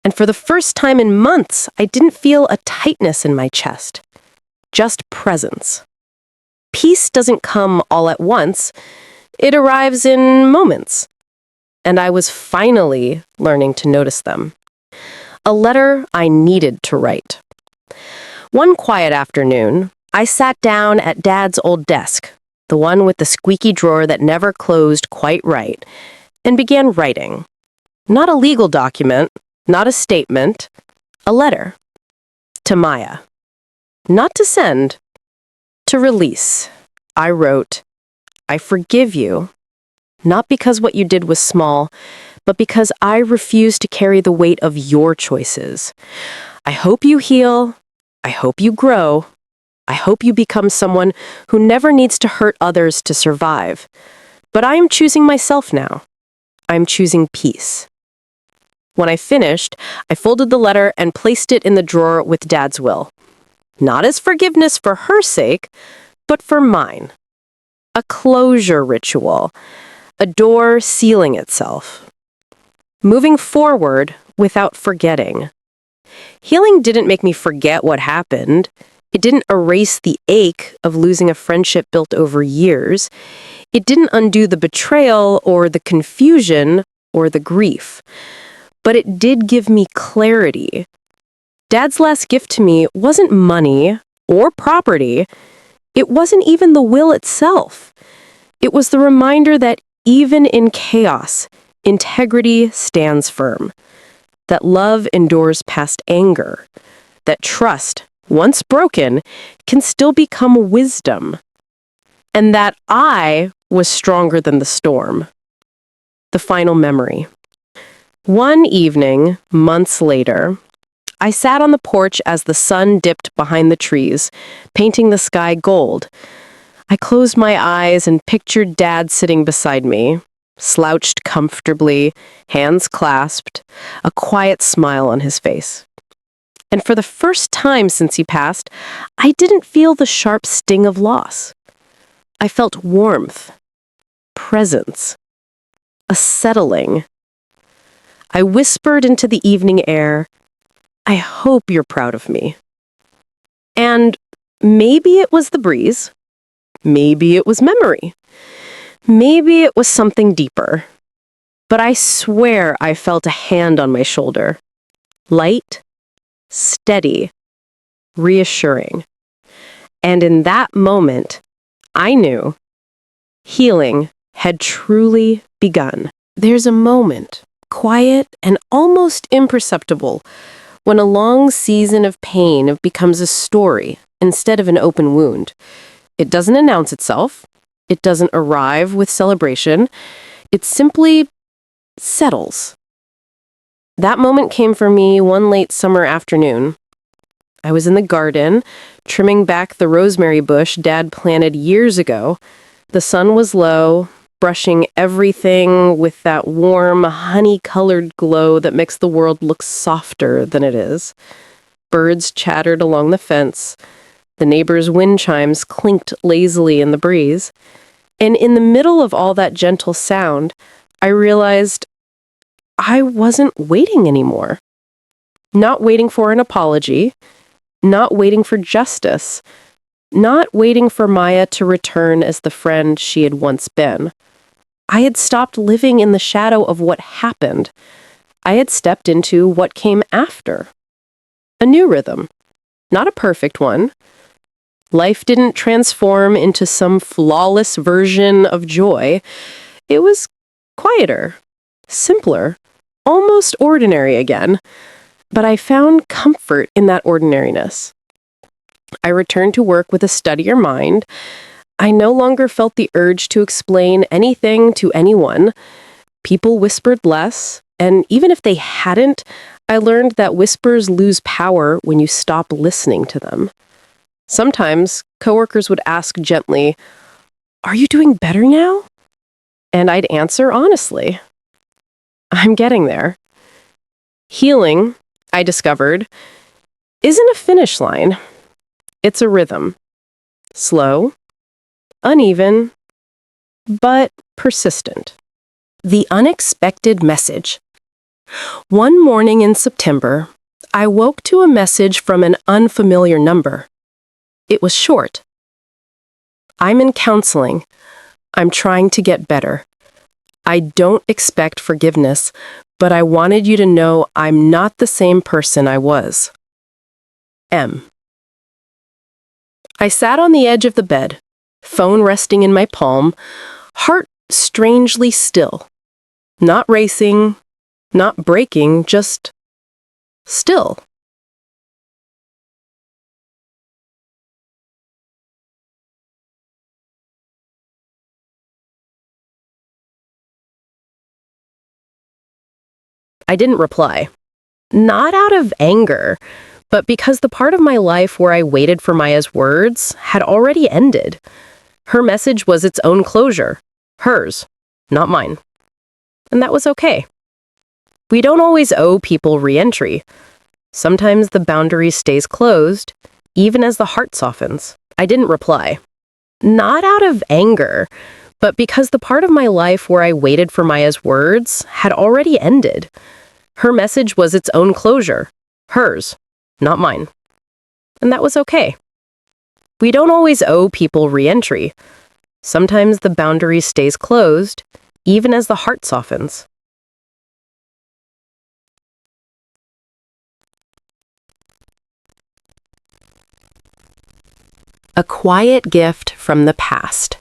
Speaker 1: and for the first time in months, I didn't feel a tightness in my chest, just presence. Peace doesn't come all at once. It arrives in moments. And I was finally learning to notice them. A letter I needed to write. One quiet afternoon, I sat down at Dad's old desk, the one with the squeaky drawer that never closed quite right, and began writing. Not a legal document, not a statement, a letter. To Maya. Not to send, to release. I wrote, I forgive you, not because what you did was small, but because I refuse to carry the weight of your choices. I hope you heal. I hope you grow. I hope you become someone who never needs to hurt others to survive. But I am choosing myself now. I am choosing peace. When I finished, I folded the letter and placed it in the drawer with Dad's will. Not as forgiveness for her sake, but for mine. A closure ritual. A door sealing itself. Moving forward without forgetting. Healing didn't make me forget what happened. It didn't erase the ache of losing a friendship built over years. It didn't undo the betrayal or the confusion or the grief. But it did give me clarity. Dad's last gift to me wasn't money or property. It wasn't even the will itself. It was the reminder that even in chaos, integrity stands firm. That love endures past anger. That trust, once broken, can still become wisdom. And that I was stronger than the storm. The final memory. One evening, months later, I sat on the porch as the sun dipped behind the trees, painting the sky gold. I closed my eyes and pictured Dad sitting beside me, slouched comfortably, hands clasped, a quiet smile on his face. And for the first time since he passed, I didn't feel the sharp sting of loss. I felt warmth, presence, a settling. I whispered into the evening air, I hope you're proud of me. And maybe it was the breeze. Maybe it was memory. Maybe it was something deeper. But I swear I felt a hand on my shoulder. Light, steady, reassuring. And in that moment, I knew healing had truly begun. There's a moment, quiet and almost imperceptible, when a long season of pain becomes a story instead of an open wound. It doesn't announce itself. It doesn't arrive with celebration. It simply settles. That moment came for me one late summer afternoon. I was in the garden, trimming back the rosemary bush Dad planted years ago. The sun was low, brushing everything with that warm, honey-colored glow that makes the world look softer than it is. Birds chattered along the fence. The neighbors' wind chimes clinked lazily in the breeze. And in the middle of all that gentle sound, I realized I wasn't waiting anymore. Not waiting for an apology, not waiting for justice, not waiting for Maya to return as the friend she had once been. I had stopped living in the shadow of what happened. I had stepped into what came after. A new rhythm, not a perfect one. Life didn't transform into some flawless version of joy. It was quieter, simpler, almost ordinary again. But I found comfort in that ordinariness. I returned to work with a steadier mind. I no longer felt the urge to explain anything to anyone. People whispered less, and even if they hadn't, I learned that whispers lose power when you stop listening to them. Sometimes, coworkers would ask gently, "Are you doing better now?" And I'd answer honestly, "I'm getting there." Healing, I discovered, isn't a finish line. It's a rhythm. Slow, uneven, but persistent. The unexpected message. One morning in September, I woke to a message from an unfamiliar number. It was short. "I'm in counseling. I'm trying to get better. I don't expect forgiveness, but I wanted you to know I'm not the same person I was. M." I sat on the edge of the bed, phone resting in my palm, heart strangely still. Not racing, not breaking, just still. I didn't reply. Not out of anger, but because the part of my life where I waited for Maya's words had already ended. Her message was its own closure. Hers, not mine. And that was okay. We don't always owe people re-entry. Sometimes the boundary stays closed, even as the heart softens. I didn't reply. Not out of anger, but because the part of my life where I waited for Maya's words had already ended. Her message was its own closure. Hers, not mine. And that was okay. We don't always owe people re-entry. Sometimes the boundary stays closed, even as the heart softens. A quiet gift from the past.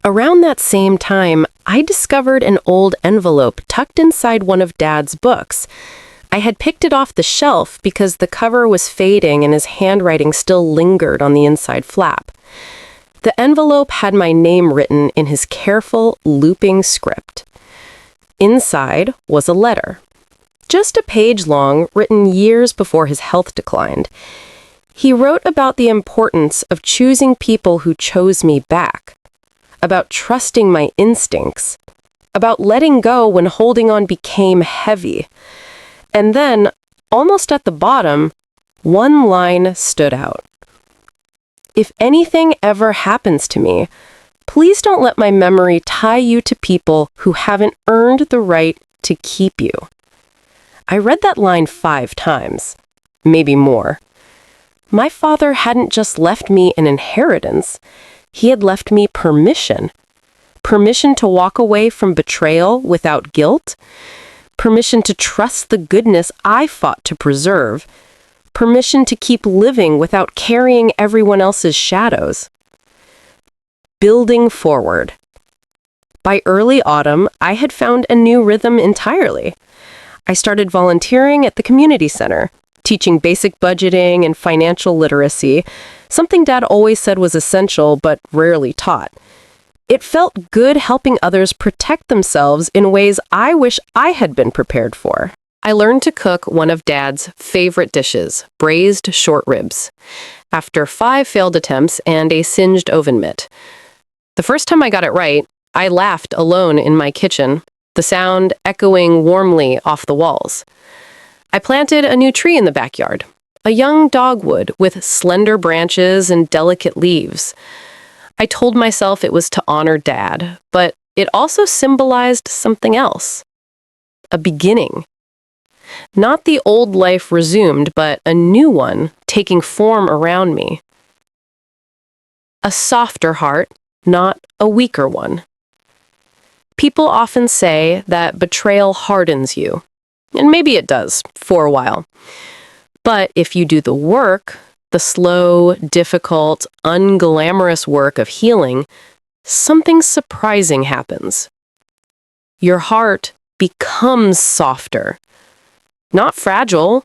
Speaker 1: Around that same time, I discovered an old envelope tucked inside one of Dad's books. I had picked it off the shelf because the cover was fading and his handwriting still lingered on the inside flap. The envelope had my name written in his careful, looping script. Inside was a letter. Just a page long, written years before his health declined. He wrote about the importance of choosing people who chose me back, about trusting my instincts, about letting go when holding on became heavy. And then, almost at the bottom, one line stood out. "If anything ever happens to me, please don't let my memory tie you to people who haven't earned the right to keep you." I read that line 5 times, maybe more. My father hadn't just left me an inheritance. He had left me permission. Permission to walk away from betrayal without guilt. Permission to trust the goodness I fought to preserve. Permission to keep living without carrying everyone else's shadows. Building forward. By early autumn, I had found a new rhythm entirely. I started volunteering at the community center, teaching basic budgeting and financial literacy, something Dad always said was essential but rarely taught. It felt good helping others protect themselves in ways I wish I had been prepared for. I learned to cook one of Dad's favorite dishes, braised short ribs, after 5 failed attempts and a singed oven mitt. The first time I got it right, I laughed alone in my kitchen, the sound echoing warmly off the walls. I planted a new tree in the backyard, a young dogwood with slender branches and delicate leaves. I told myself it was to honor Dad, but it also symbolized something else. A beginning. Not the old life resumed, but a new one taking form around me. A softer heart, not a weaker one. People often say that betrayal hardens you, and maybe it does, for a while. But if you do the work, the slow, difficult, unglamorous work of healing, something surprising happens. Your heart becomes softer. Not fragile,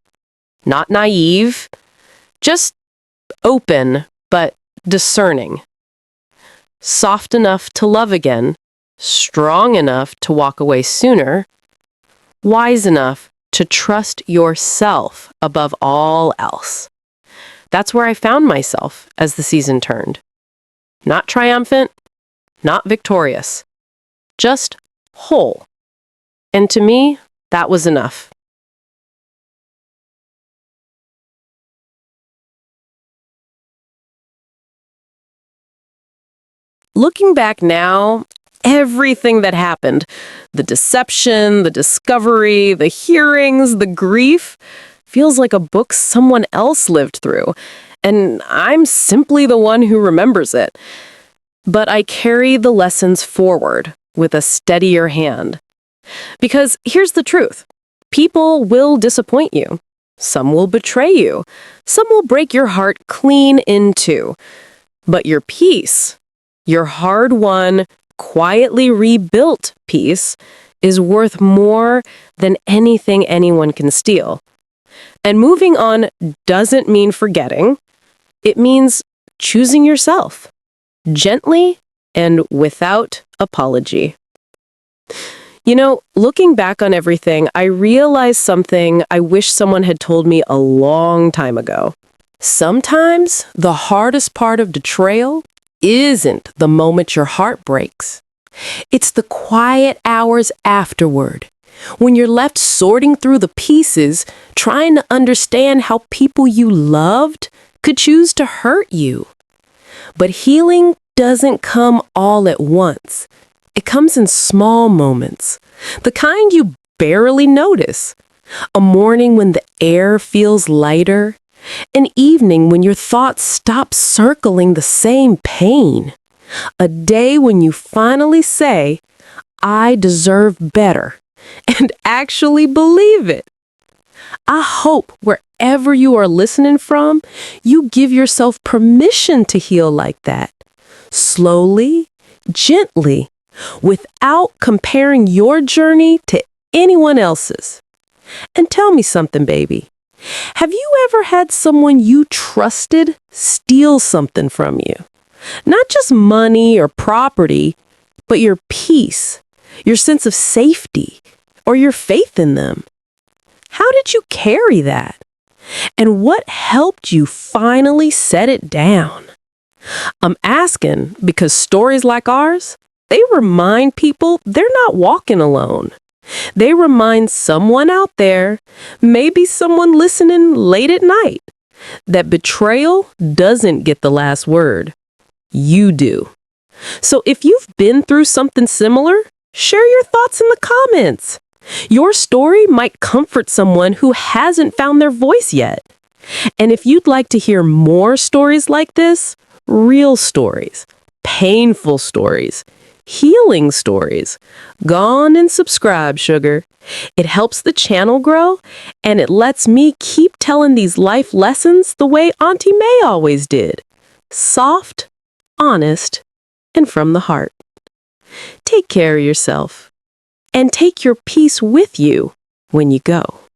Speaker 1: not naive, just open, but discerning. Soft enough to love again, strong enough to walk away sooner, wise enough to trust yourself above all else. That's where I found myself as the season turned. Not triumphant, not victorious, just whole. And to me, that was enough. Looking back now, everything that happened, the deception, the discovery, the hearings, the grief, feels like a book someone else lived through, and I'm simply the one who remembers it. But I carry the lessons forward with a steadier hand. Because here's the truth. People will disappoint you. Some will betray you. Some will break your heart clean in two. But your peace, your hard-won, quietly rebuilt peace, is worth more than anything anyone can steal. And moving on doesn't mean forgetting. It means choosing yourself, gently and without apology. You know, looking back on everything, I realized something I wish someone had told me a long time ago. Sometimes the hardest part of betrayal isn't the moment your heart breaks. It's the quiet hours afterward, when you're left sorting through the pieces, trying to understand how people you loved could choose to hurt you. But healing doesn't come all at once. It comes in small moments, the kind you barely notice. A morning when the air feels lighter, an evening when your thoughts stop circling the same pain, a day when you finally say, "I deserve better," and actually believe it. I hope wherever you are listening from, you give yourself permission to heal like that. Slowly, gently, without comparing your journey to anyone else's. And tell me something, baby. Have you ever had someone you trusted steal something from you? Not just money or property, but your peace, your sense of safety, or your faith in them. How did you carry that? And what helped you finally set it down? I'm asking because stories like ours, they remind people they're not walking alone. They remind someone out there, maybe someone listening late at night, that betrayal doesn't get the last word. You do. So if you've been through something similar, share your thoughts in the comments. Your story might comfort someone who hasn't found their voice yet. And if you'd like to hear more stories like this, real stories, painful stories, healing stories, go on and subscribe, sugar. It helps the channel grow, and it lets me keep telling these life lessons the way Auntie May always did. Soft, honest, and from the heart. Take care of yourself, and take your peace with you when you go.